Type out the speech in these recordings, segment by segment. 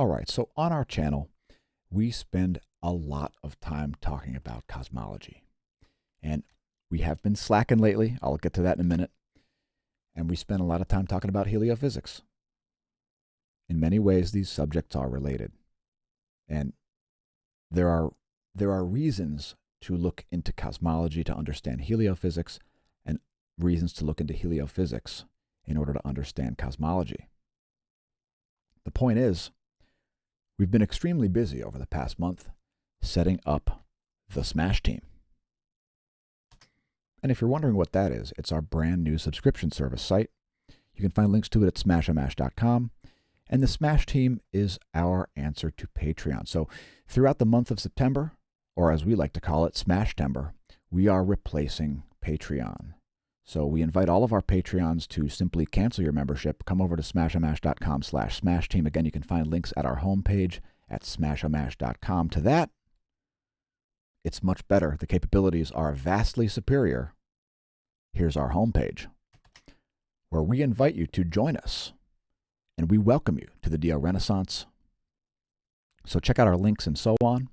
All right, so on our channel, we spend a lot of time talking about cosmology. And we have been slacking lately. I'll get to that in a minute. And we spend a lot of time talking about heliophysics. In many ways, these subjects are related. And there are reasons to look into cosmology to understand heliophysics, and reasons to look into heliophysics in order to understand cosmology. The point is, we've been extremely busy over the past month setting up the SMASH team. And if you're wondering what that is, it's our brand new subscription service site. You can find links to it at smAsho.com. And the SMASH team is our answer to Patreon. So throughout the month of September, or as we like to call it, SMASHtember, we are replacing Patreon. So we invite all of our Patreons to simply cancel your membership. Come over to smashomash.com/SMASH team. Again, you can find links at our homepage at smashomash.com. To that, it's much better. The capabilities are vastly superior. Here's our homepage, where we invite you to join us, and we welcome you to the DO Renaissance. So check out our links and so on,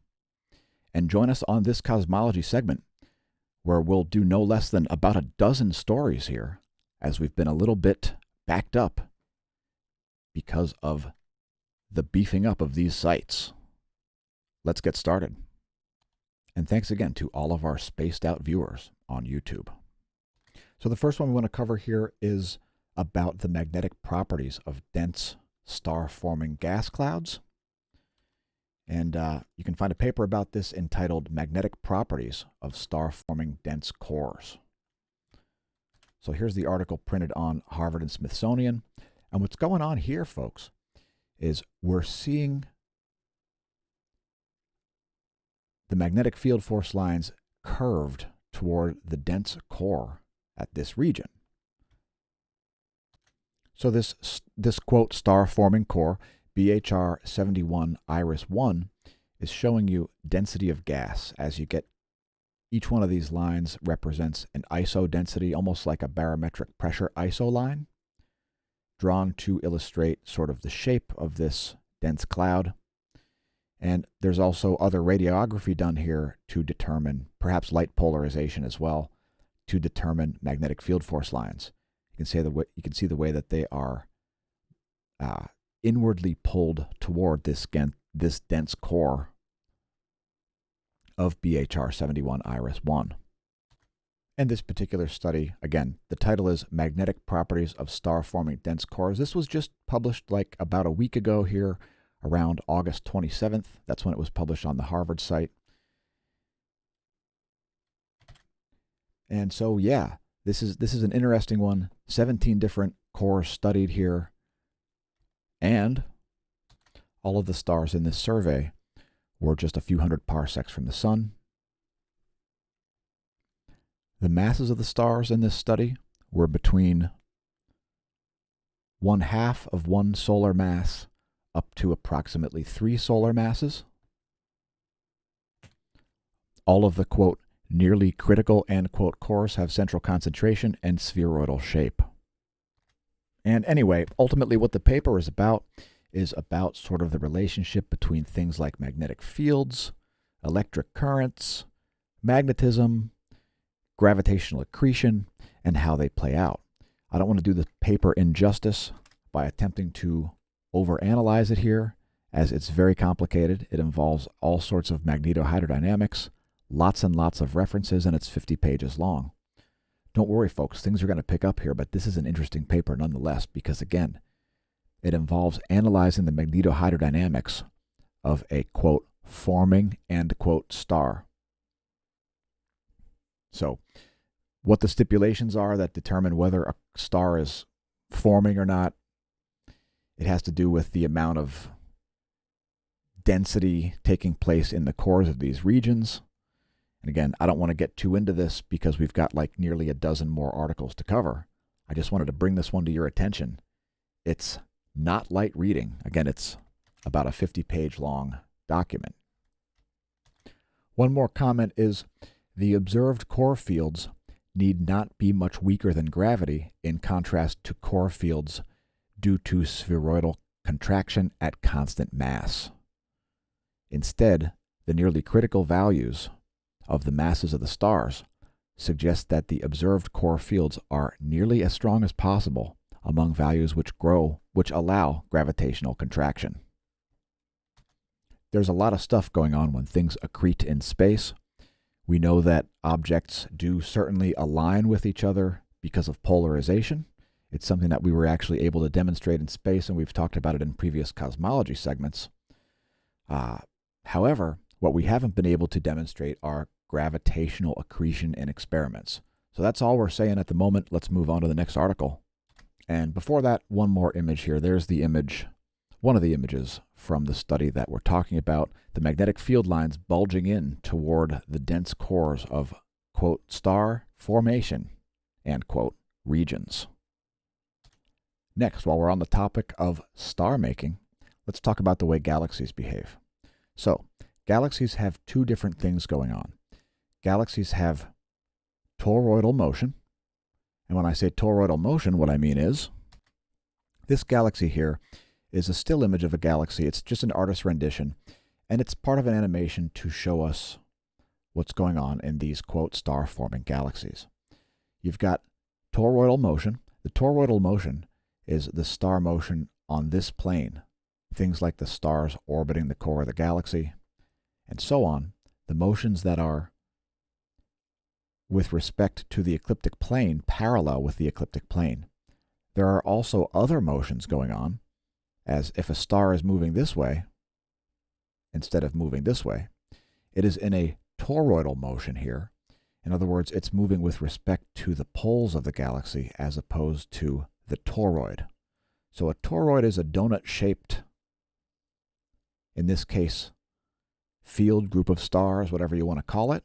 and join us on this cosmology segment, where we'll do no less than about a dozen stories here, as we've been a little bit backed up because of the beefing up of these sites. Let's get started. And thanks again to all of our spaced out viewers on YouTube. So the first one we want to cover here is about the magnetic properties of dense star-forming gas clouds. And you can find a paper about this entitled Magnetic Properties of Star-Forming Dense Cores. So here's the article printed on Harvard and Smithsonian. And what's going on here, folks, is we're seeing the magnetic field force lines curved toward the dense core at this region. So this quote, star-forming core, BHR 71 Iris 1, is showing you density of gas as you get each one of these lines represents an ISO density, almost like a barometric pressure ISO line, drawn to illustrate sort of the shape of this dense cloud. And there's also other radiography done here to determine, perhaps light polarization as well, to determine magnetic field force lines. You can see the way that they are inwardly pulled toward this dense core of BHR 71 Iris 1. And this particular study, again, the title is Magnetic Properties of Star-Forming Dense Cores. This was just published like about a week ago here, around August 27th. That's when it was published on the Harvard site. And so, yeah, this is an interesting one. 17 different cores studied here. And all of the stars in this survey were just a few hundred parsecs from the sun. The masses of the stars in this study were between 1/2 of one solar mass up to approximately 3 solar masses. All of the, quote, nearly critical, end quote, cores have central concentration and spheroidal shape. And anyway, ultimately what the paper is about sort of the relationship between things like magnetic fields, electric currents, magnetism, gravitational accretion, and how they play out. I don't want to do the paper injustice by attempting to overanalyze it here, as it's very complicated. It involves all sorts of magnetohydrodynamics, lots and lots of references, and it's 50 pages long. Don't worry, folks, things are going to pick up here, but this is an interesting paper nonetheless, because again, it involves analyzing the magnetohydrodynamics of a, quote, forming, end quote, star. So what the stipulations are that determine whether a star is forming or not, it has to do with the amount of density taking place in the cores of these regions. And again, I don't want to get too into this because we've got like nearly a dozen more articles to cover. I just wanted to bring this one to your attention. It's not light reading. Again, it's about a 50-page long document. One more comment is the observed core fields need not be much weaker than gravity in contrast to core fields due to spheroidal contraction at constant mass. Instead, the nearly critical values of the masses of the stars suggest that the observed core fields are nearly as strong as possible among values which allow gravitational contraction. There's a lot of stuff going on when things accrete in space. We know that objects do certainly align with each other because of polarization. It's something that we were actually able to demonstrate in space, and we've talked about it in previous cosmology segments. However, what we haven't been able to demonstrate are gravitational accretion in experiments. So that's all we're saying at the moment. Let's move on to the next article. And before that, one more image here. There's the image, one of the images from the study that we're talking about, the magnetic field lines bulging in toward the dense cores of, quote, star formation, and, quote, regions. Next, while we're on the topic of star making, let's talk about the way galaxies behave. So, galaxies have two different things going on. Galaxies have toroidal motion. And when I say toroidal motion, what I mean is this galaxy here is a still image of a galaxy. It's just an artist's rendition, and it's part of an animation to show us what's going on in these, quote, star-forming galaxies. You've got toroidal motion. The toroidal motion is the star motion on this plane. Things like the stars orbiting the core of the galaxy, and so on. The motions that are with respect to the ecliptic plane, parallel with the ecliptic plane. There are also other motions going on, as if a star is moving this way, instead of moving this way. It is in a toroidal motion here. In other words, it's moving with respect to the poles of the galaxy as opposed to the toroid. So a toroid is a donut-shaped, in this case, field group of stars, whatever you want to call it.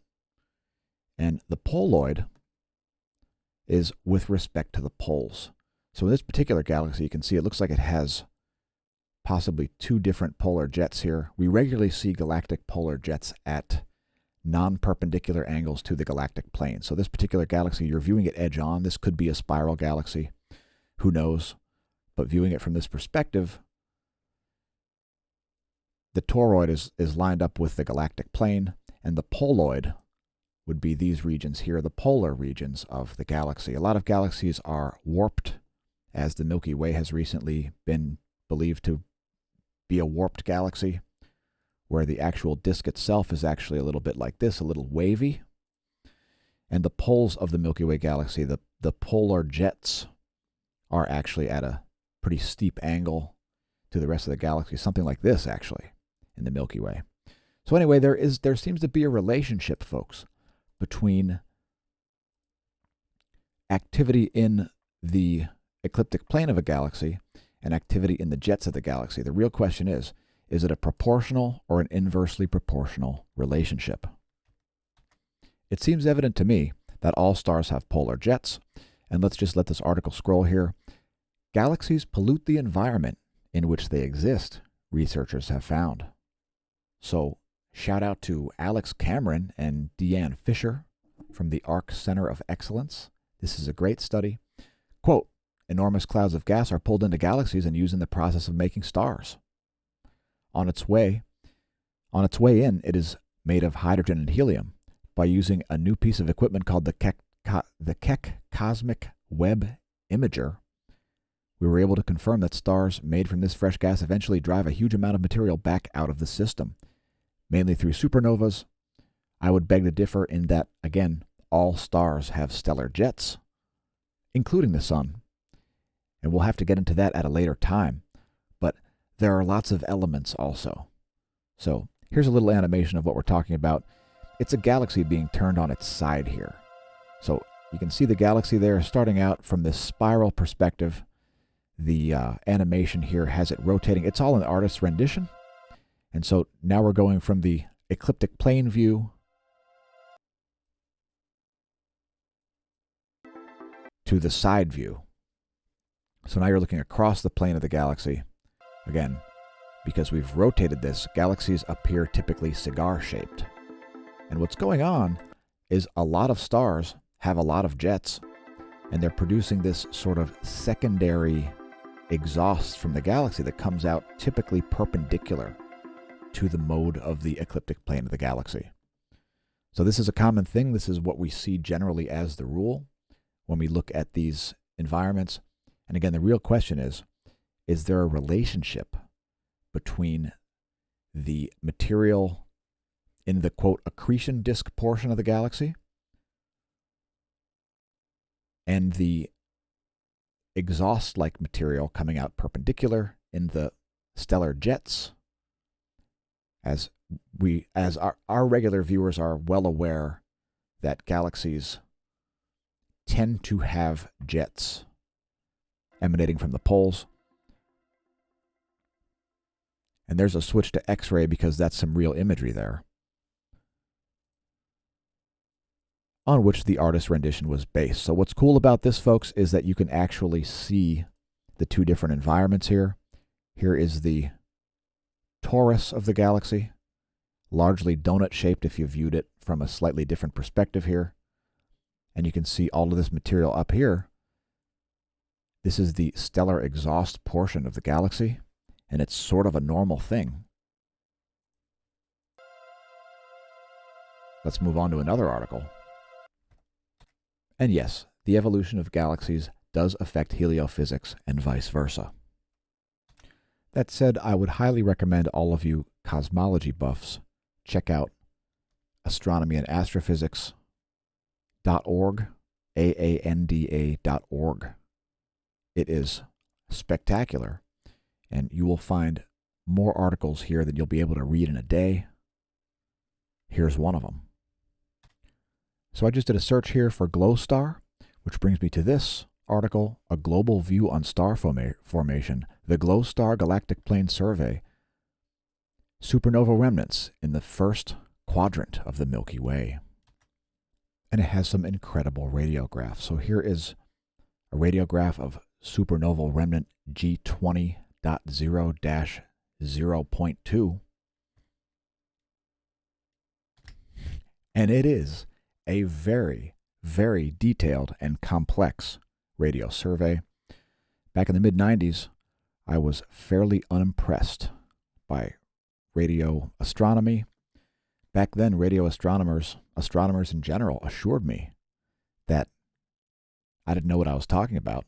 And the poloid is with respect to the poles. So in this particular galaxy, you can see it looks like it has possibly two different polar jets here. We regularly see galactic polar jets at non-perpendicular angles to the galactic plane. So this particular galaxy, you're viewing it edge on. This could be a spiral galaxy. Who knows? But viewing it from this perspective, the toroid is lined up with the galactic plane, and the poloid would be these regions here, the polar regions of the galaxy. A lot of galaxies are warped, as the Milky Way has recently been believed to be a warped galaxy, where the actual disk itself is actually a little bit like this, a little wavy. And the poles of the Milky Way galaxy, the polar jets, are actually at a pretty steep angle to the rest of the galaxy, something like this, actually, in the Milky Way. So anyway, there seems to be a relationship, folks, between activity in the ecliptic plane of a galaxy and activity in the jets of the galaxy. The real question is it a proportional or an inversely proportional relationship? It seems evident to me that all stars have polar jets, and let's just let this article scroll here. Galaxies pollute the environment in which they exist, researchers have found. So, shout out to Alex Cameron and Deanne Fisher from the ARC Center of Excellence. This is a great study. Quote, enormous clouds of gas are pulled into galaxies and used in the process of making stars. On its way in, it is made of hydrogen and helium. By using a new piece of equipment called the Keck Cosmic Web Imager, we were able to confirm that stars made from this fresh gas eventually drive a huge amount of material back out of the system, mainly through supernovas. I would beg to differ in that, again, all stars have stellar jets, including the sun. And we'll have to get into that at a later time. But there are lots of elements also. So here's a little animation of what we're talking about. It's a galaxy being turned on its side here. So you can see the galaxy there starting out from this spiral perspective. The animation here has it rotating. It's all an artist's rendition. And so now we're going from the ecliptic plane view to the side view. So now you're looking across the plane of the galaxy. Again, because we've rotated this, galaxies appear typically cigar-shaped. And what's going on is a lot of stars have a lot of jets, and they're producing this sort of secondary exhaust from the galaxy that comes out typically perpendicular to the mode of the ecliptic plane of the galaxy. So this is a common thing. This is what we see generally as the rule when we look at these environments. And again, the real question is there a relationship between the material in the, quote, accretion disk portion of the galaxy and the exhaust-like material coming out perpendicular in the stellar jets? As our regular viewers are well aware that galaxies tend to have jets emanating from the poles. And there's a switch to X-ray because that's some real imagery there, on which the artist's rendition was based. So what's cool about this, folks, is that you can actually see the two different environments here. Here is the torus of the galaxy, largely donut-shaped if you viewed it from a slightly different perspective here. And you can see all of this material up here. This is the stellar exhaust portion of the galaxy, and it's sort of a normal thing. Let's move on to another article. And yes, the evolution of galaxies does affect heliophysics and vice versa. That said, I would highly recommend all of you cosmology buffs check out astronomy and astrophysics.org, AANDA.org. It is spectacular, and you will find more articles here than you'll be able to read in a day. Here's one of them. So I just did a search here for glow star, which brings me to this article, A Global View on Star Formation, the Glow Star Galactic Plane Survey, supernova remnants in the first quadrant of the Milky Way. And it has some incredible radiographs. So here is a radiograph of supernoval remnant G20.0-0.2. And it is a very, very detailed and complex radio survey. Back in the mid-90s, I was fairly unimpressed by radio astronomy. Back then, radio astronomers in general, assured me that I didn't know what I was talking about.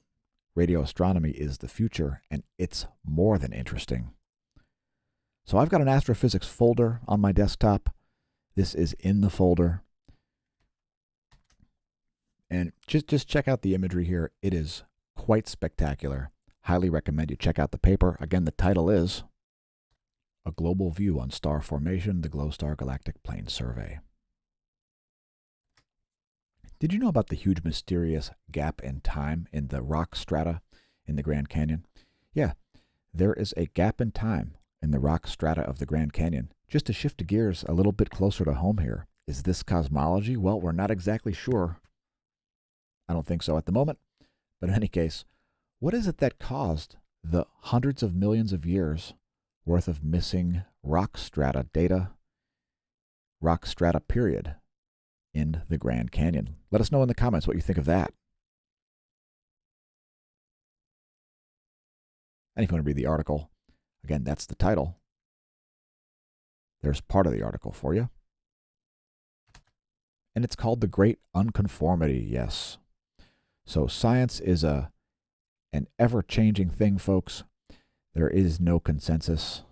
Radio astronomy is the future, and it's more than interesting. So I've got an astrophysics folder on my desktop. This is in the folder. And just check out the imagery here. It is quite spectacular. Highly recommend you check out the paper. Again, the title is A Global View on Star Formation, the Glow Star Galactic Plane Survey. Did you know about the huge mysterious gap in time in the rock strata in the Grand Canyon? Yeah, there is a gap in time in the rock strata of the Grand Canyon. Just to shift the gears a little bit closer to home here, is this cosmology? Well, we're not exactly sure. I don't think so at the moment. But in any case, what is it that caused the hundreds of millions of years worth of missing rock strata data, rock strata period, in the Grand Canyon? Let us know in the comments what you think of that. And if you want to read the article, again, that's the title. There's part of the article for you. And it's called The Great Unconformity, yes. So science is an ever-changing thing, folks. There is no consensus.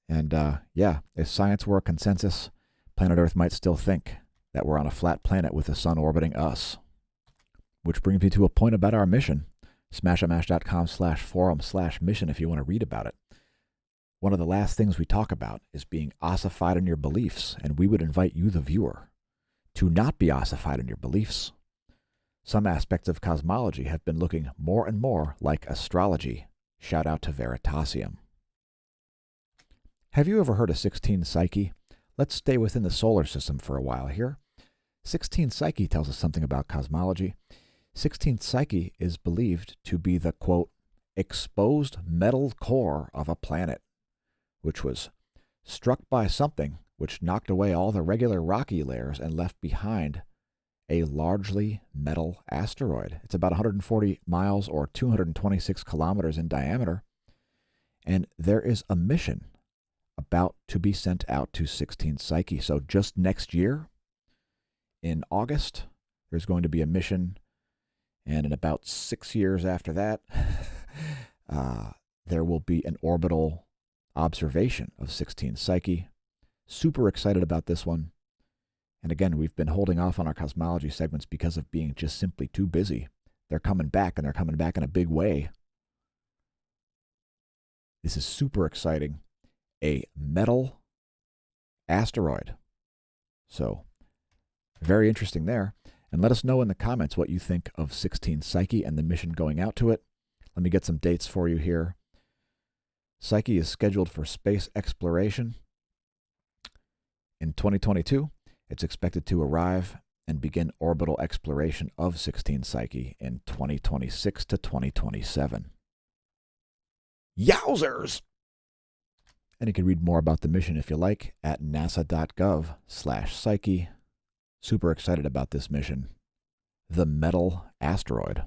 And yeah, if science were a consensus, planet Earth might still think that we're on a flat planet with the sun orbiting us. Which brings me to a point about our mission. smashamash.com/forum/mission if you want to read about it. One of the last things we talk about is being ossified in your beliefs, and we would invite you, the viewer, to not be ossified in your beliefs. Some aspects of cosmology have been looking more and more like astrology. Shout out to Veritasium. Have you ever heard of 16 Psyche? Let's stay within the solar system for a while here. 16 Psyche tells us something about cosmology. 16 Psyche is believed to be the, quote, exposed metal core of a planet, which was struck by something which knocked away all the regular rocky layers and left behind a largely metal asteroid. It's about 140 miles or 226 kilometers in diameter. And there is a mission about to be sent out to 16 Psyche. So just next year, in August, there's going to be a mission. And in about 6 years after that, there will be an orbital observation of 16 Psyche. Super excited about this one. And again, we've been holding off on our cosmology segments because of being just simply too busy. They're coming back, and they're coming back in a big way. This is super exciting. A metal asteroid. So, very interesting there. And let us know in the comments what you think of 16 Psyche and the mission going out to it. Let me get some dates for you here. Psyche is scheduled for space exploration in 2022. It's expected to arrive and begin orbital exploration of 16 Psyche in 2026 to 2027. Yowzers! And you can read more about the mission if you like at nasa.gov/Psyche. Super excited about this mission. The metal asteroid.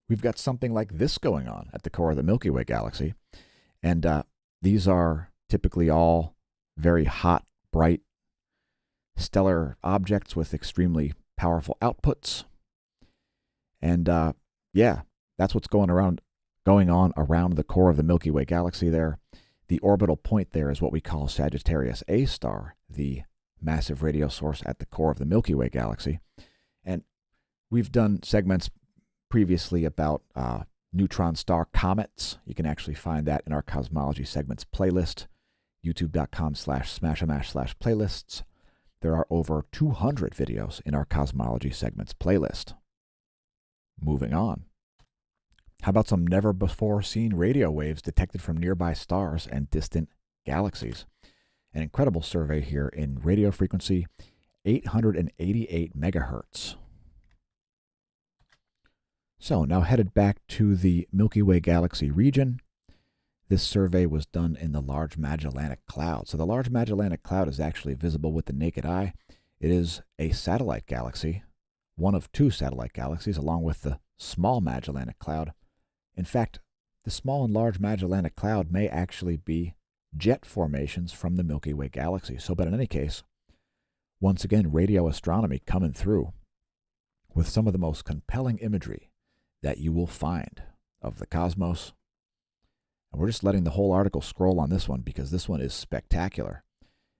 We've got something like this going on at the core of the Milky Way galaxy. And these are typically all very hot, bright, stellar objects with extremely powerful outputs. And yeah, that's what's going on around the core of the Milky Way galaxy there. The orbital point there is what we call Sagittarius A star, the massive radio source at the core of the Milky Way galaxy. And we've done segments previously about neutron star comets. You can actually find that in our cosmology segments playlist, youtube.com/smashamash/playlists. There are over 200 videos in our cosmology segments playlist. Moving on. How about some never before seen radio waves detected from nearby stars and distant galaxies? An incredible survey here in radio frequency 888 megahertz. So now headed back to the Milky Way galaxy region. This survey was done in the Large Magellanic Cloud. So the Large Magellanic Cloud is actually visible with the naked eye. It is a satellite galaxy, one of two satellite galaxies, along with the Small Magellanic Cloud. In fact, the Small and Large Magellanic Cloud may actually be jet formations from the Milky Way galaxy. So, but in any case, once again, radio astronomy coming through with some of the most compelling imagery that you will find of the cosmos. And we're just letting the whole article scroll on this one because this one is spectacular.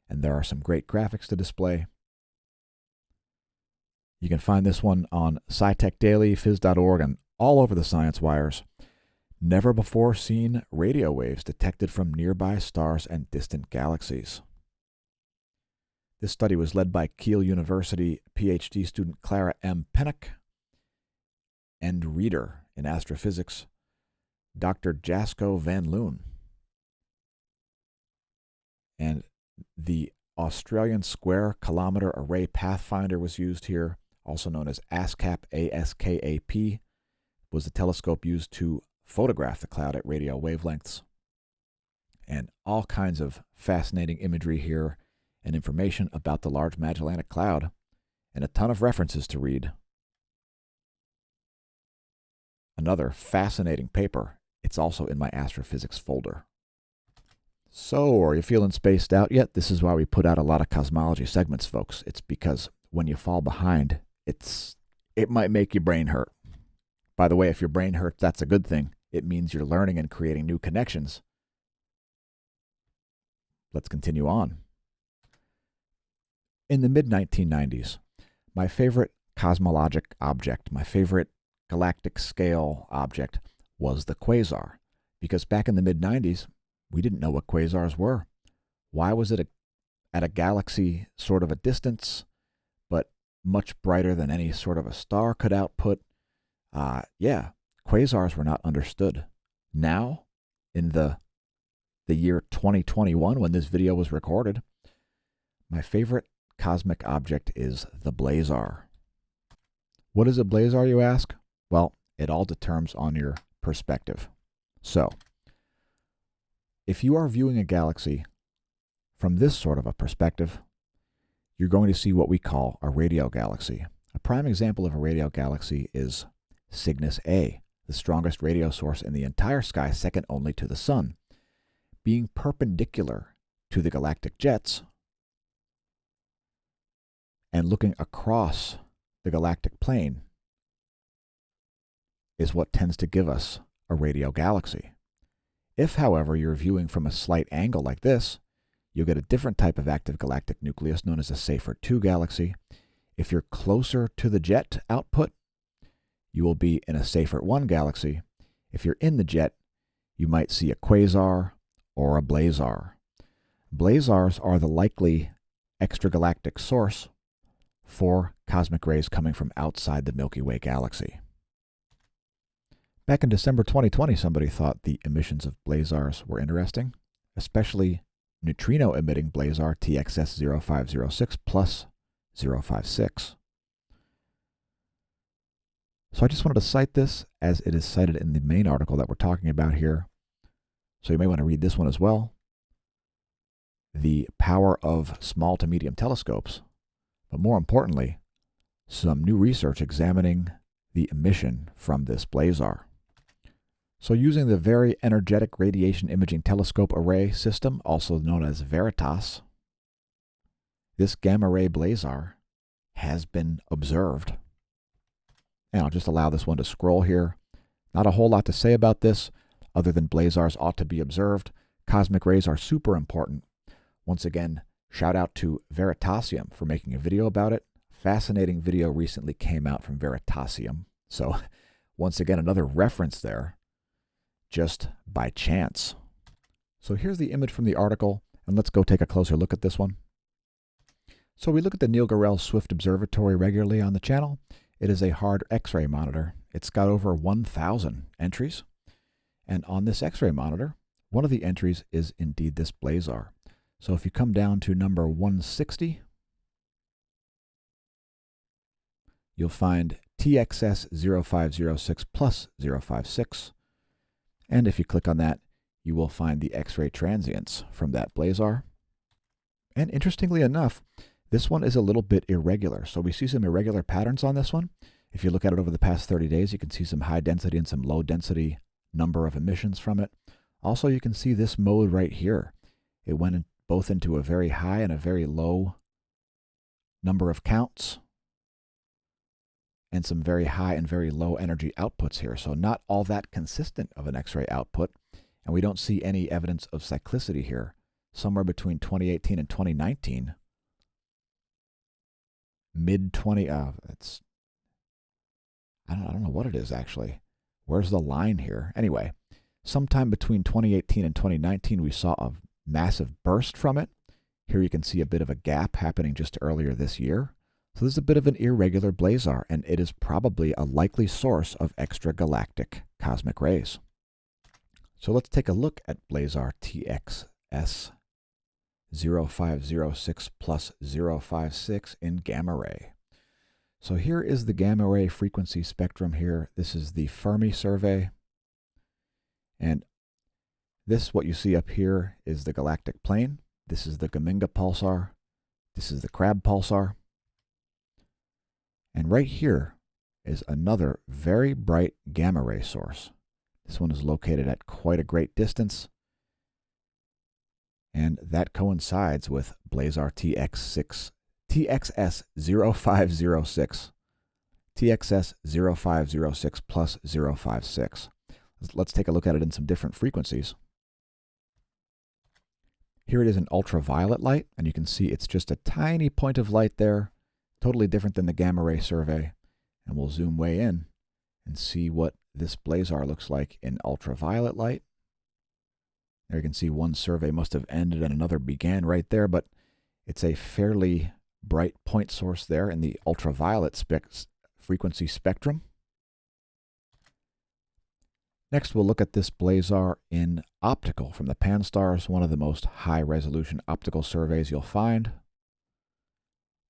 And there are some great graphics to display. You can find this one on SciTech Daily, phys.org, and all over the science wires. Never before seen radio waves detected from nearby stars and distant galaxies. This study was led by Kiel University PhD student Clara M. Pennock and reader in astrophysics, Dr. Jasko van Loon. And the Australian Square Kilometer Array Pathfinder was used here, also known as ASCAP, ASKAP, was the telescope used to photograph the cloud at radio wavelengths. And all kinds of fascinating imagery here and information about the Large Magellanic Cloud, and a ton of references to read. Another fascinating paper. It's also in my astrophysics folder. So, are you feeling spaced out yet? This is why we put out a lot of cosmology segments, folks. It's because when you fall behind, it might make your brain hurt. By the way, if your brain hurts, that's a good thing. It means you're learning and creating new connections. Let's continue on. In the mid-1990s, my favorite cosmologic object, my favorite galactic scale object was the quasar. Because back in the mid-90s, we didn't know what quasars were. Why was it at a galaxy sort of a distance, but much brighter than any sort of a star could output? Quasars were not understood. Now, in the year 2021, when this video was recorded, my favorite cosmic object is the blazar. What is a blazar, you ask? Well, it all determines on your perspective. So, if you are viewing a galaxy from this sort of a perspective, you're going to see what we call a radio galaxy. A prime example of a radio galaxy is Cygnus A, the strongest radio source in the entire sky, second only to the Sun. Being perpendicular to the galactic jets and looking across the galactic plane is what tends to give us a radio galaxy. If, however, you're viewing from a slight angle like this, you'll get a different type of active galactic nucleus known as a Seyfert 2 galaxy. If you're closer to the jet output, you will be in a Seyfert 1 galaxy. If you're in the jet, you might see a quasar or a blazar. Blazars are the likely extragalactic source for cosmic rays coming from outside the Milky Way galaxy. Back in December 2020, somebody thought the emissions of blazars were interesting, especially neutrino-emitting blazar TXS 0506 plus 056. So I just wanted to cite this as it is cited in the main article that we're talking about here. So you may want to read this one as well. The power of small to medium telescopes, but more importantly, some new research examining the emission from this blazar. So using the Very Energetic Radiation Imaging Telescope Array system, also known as VERITAS, this gamma ray blazar has been observed. And I'll just allow this one to scroll here. Not a whole lot to say about this, other than blazars ought to be observed. Cosmic rays are super important. Once again, shout out to Veritasium for making a video about it. Fascinating video recently came out from Veritasium. So once again, another reference there, just by chance. So here's the image from the article, and let's go take a closer look at this one. So we look at the Neil Gorell Swift Observatory regularly on the channel. It is a hard X-ray monitor. It's got over 1,000 entries. And on this X-ray monitor, one of the entries is indeed this blazar. So if you come down to number 160, you'll find TXS 0506 plus 056. And if you click on that, you will find the X-ray transients from that blazar. And interestingly enough, this one is a little bit irregular. So we see some irregular patterns on this one. If you look at it over the past 30 days, you can see some high density and some low density number of emissions from it. Also, you can see this mode right here. It went both into a very high and a very low number of counts, and some very high and very low energy outputs here. So not all that consistent of an X-ray output, and we don't see any evidence of cyclicity here. Somewhere between 2018 and 2019, it's I don't know what it is actually. Where's the line here? Anyway, sometime between 2018 and 2019, we saw a massive burst from it. Here you can see a bit of a gap happening just earlier this year. So this is a bit of an irregular blazar, and it is probably a likely source of extragalactic cosmic rays. So let's take a look at blazar TXS 0506 plus 056 in gamma ray. So here is the gamma ray frequency spectrum here. This is the Fermi survey. And this, what you see up here, is the galactic plane. This is the Gaminga pulsar. This is the Crab pulsar. And right here is another very bright gamma ray source. This one is located at quite a great distance. And that coincides with Blazar TXS 0506. TXS 0506 plus 056. Let's take a look at it in some different frequencies. Here it is in ultraviolet light, and you can see it's just a tiny point of light there, totally different than the gamma ray survey. And we'll zoom way in and see what this blazar looks like in ultraviolet light. There you can see one survey must have ended and another began right there, but it's a fairly bright point source there in the ultraviolet frequency spectrum. Next, we'll look at this blazar in optical from the Pan-STARRS, one of the most high-resolution optical surveys you'll find.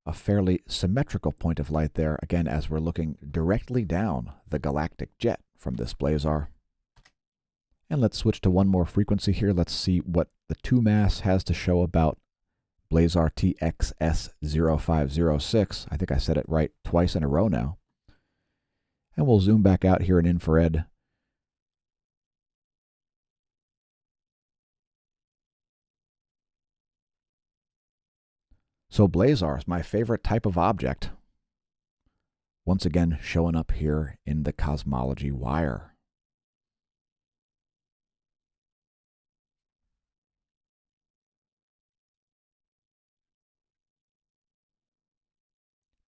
A fairly symmetrical point of light there, again, as we're looking directly down the galactic jet from this blazar. And let's switch to one more frequency here. Let's see what the 2MASS has to show about Blazar TXS 0506. I think I said it right twice in a row now. And we'll zoom back out here in infrared. So blazars, my favorite type of object, once again showing up here in the cosmology wire.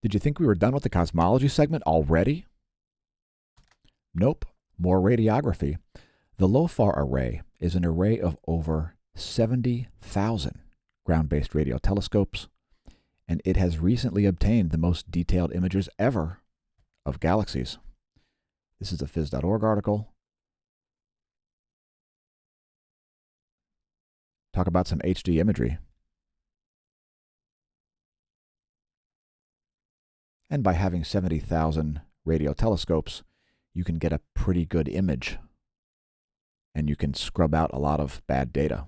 Did you think we were done with the cosmology segment already? Nope, more radiography. The LOFAR array is an array of over 70,000 ground-based radio telescopes, and it has recently obtained the most detailed images ever of galaxies. This is a phys.org article. Talk about some HD imagery. And by having 70,000 radio telescopes, you can get a pretty good image, and you can scrub out a lot of bad data.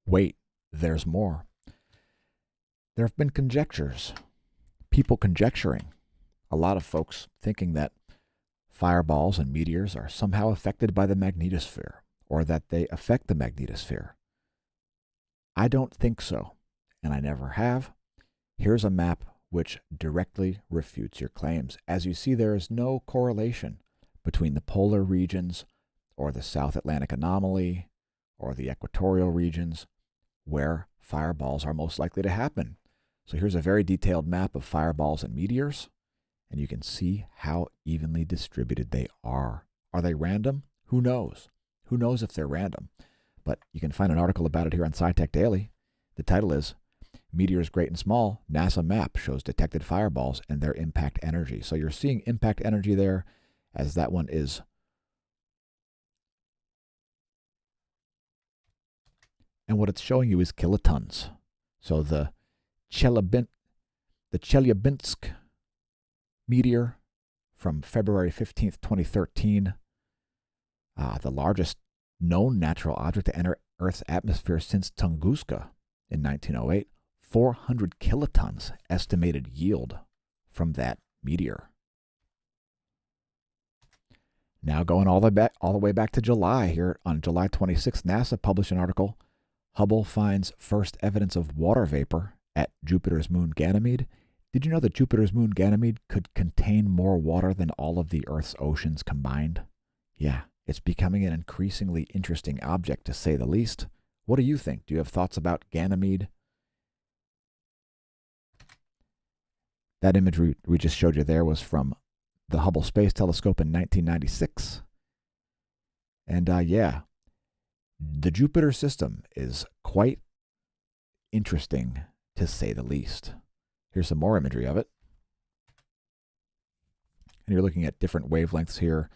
Wait, there's more. There have been conjectures, people conjecturing, a lot of folks thinking that fireballs and meteors are somehow affected by the magnetosphere, or that they affect the magnetosphere. I don't think so, and I never have. Here's a map which directly refutes your claims. As you see, there is no correlation between the polar regions or the South Atlantic anomaly or the equatorial regions where fireballs are most likely to happen. So here's a very detailed map of fireballs and meteors, and you can see how evenly distributed they are. Are they random? Who knows? Who knows if they're random? But you can find an article about it here on SciTech Daily. The title is Meteors Great and Small, NASA Map Shows Detected Fireballs and Their Impact Energy. So you're seeing impact energy there, as that one is. And what it's showing you is kilotons. So the Chelyabinsk meteor from February 15th, 2013, the largest known natural object to enter Earth's atmosphere since Tunguska in 1908, 400 kilotons estimated yield from that meteor. Now going all the way back to July here, on July 26th, NASA published an article, Hubble finds first evidence of water vapor at Jupiter's moon Ganymede. Did you know that Jupiter's moon Ganymede could contain more water than all of the Earth's oceans combined? Yeah, it's becoming an increasingly interesting object, to say the least. What do you think? Do you have thoughts about Ganymede? That image we just showed you there was from the Hubble Space Telescope in 1996. And yeah, the Jupiter system is quite interesting, to say the least. Here's some more imagery of it. And you're looking at different wavelengths here.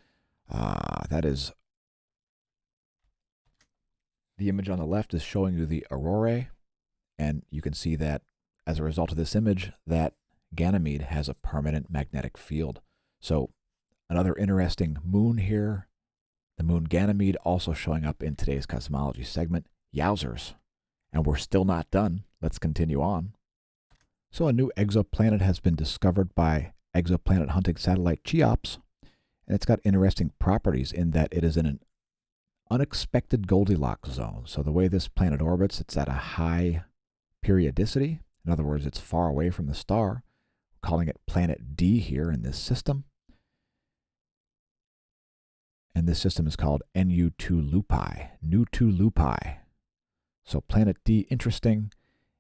That is The image on the left is showing you the aurorae, and you can see that as a result of this image, that Ganymede has a permanent magnetic field. So another interesting moon here, the moon Ganymede, also showing up in today's cosmology segment. Yowzers. And we're still not done. Let's continue on. So a new exoplanet has been discovered by exoplanet hunting satellite Cheops, and it's got interesting properties in that it is in an unexpected Goldilocks zone. So the way this planet orbits, it's at a high periodicity. In other words, it's far away from the star. We're calling it planet D here in this system. And this system is called NU2 Lupi, Nu2 Lupi. So planet D, interesting.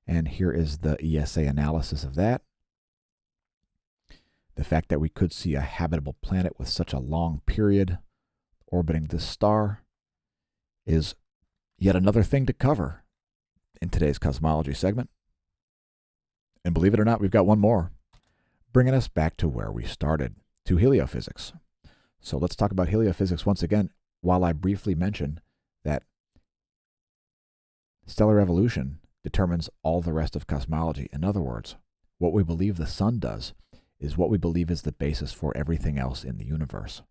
And here is the ESA analysis of that. The fact that we could see a habitable planet with such a long period orbiting this star is yet another thing to cover in today's cosmology segment. And believe it or not, we've got one more, bringing us back to where we started, to heliophysics. So let's talk about heliophysics once again, while I briefly mention that stellar evolution determines all the rest of cosmology. In other words, what we believe the sun does is what we believe is the basis for everything else in the universe.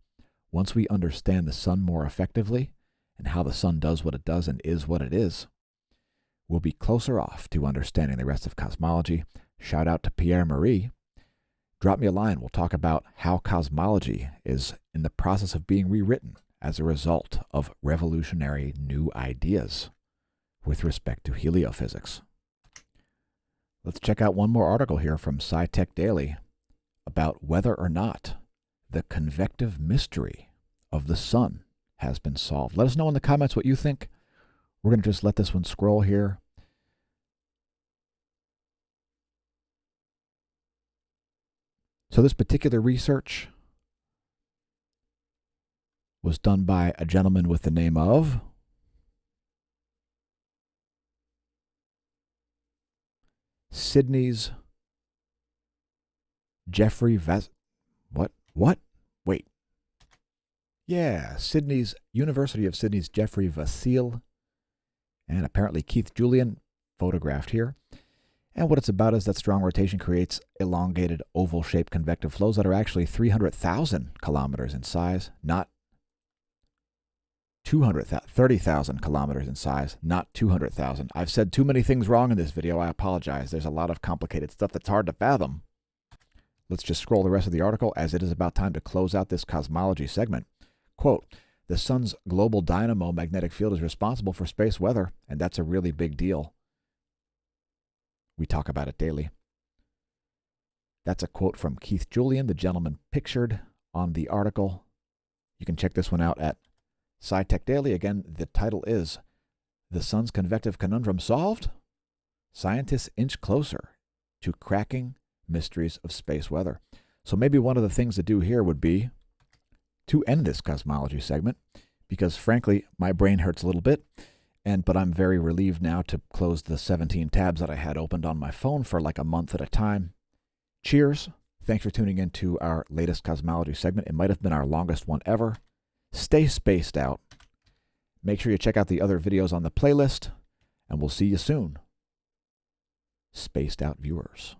Once we understand the sun more effectively and how the sun does what it does and is what it is, we'll be closer off to understanding the rest of cosmology. Shout out to Pierre Marie. Drop me a line. We'll talk about how cosmology is in the process of being rewritten as a result of revolutionary new ideas with respect to heliophysics. Let's check out one more article here from SciTech Daily about whether or not the convective mystery of the sun has been solved. Let us know in the comments what you think. We're going to just let this one scroll here. So this particular research was done by a gentleman with the name of Sydney's Jeffrey Wait. Yeah, University of Sydney's Jeffrey Vasile, and apparently Keith Julian, photographed here. And what it's about is that strong rotation creates elongated oval-shaped convective flows that are actually 300,000 kilometers in size, not 30,000 kilometers in size, not 200,000. I've said too many things wrong in this video. I apologize. There's a lot of complicated stuff that's hard to fathom. Let's just scroll the rest of the article, as it is about time to close out this cosmology segment. Quote, the sun's global dynamo magnetic field is responsible for space weather, and that's a really big deal. We talk about it daily. That's a quote from Keith Julian, the gentleman pictured on the article. You can check this one out at SciTech Daily. Again, the title is The Sun's Convective Conundrum Solved? Scientists inch closer to cracking mysteries of space weather. So maybe one of the things to do here would be to end this cosmology segment, because frankly, my brain hurts a little bit, but I'm very relieved now to close the 17 tabs that I had opened on my phone for like a month at a time. Cheers. Thanks for tuning in to our latest cosmology segment. It might have been our longest one ever. Stay spaced out. Make sure you check out the other videos on the playlist, and we'll see you soon. Spaced out viewers.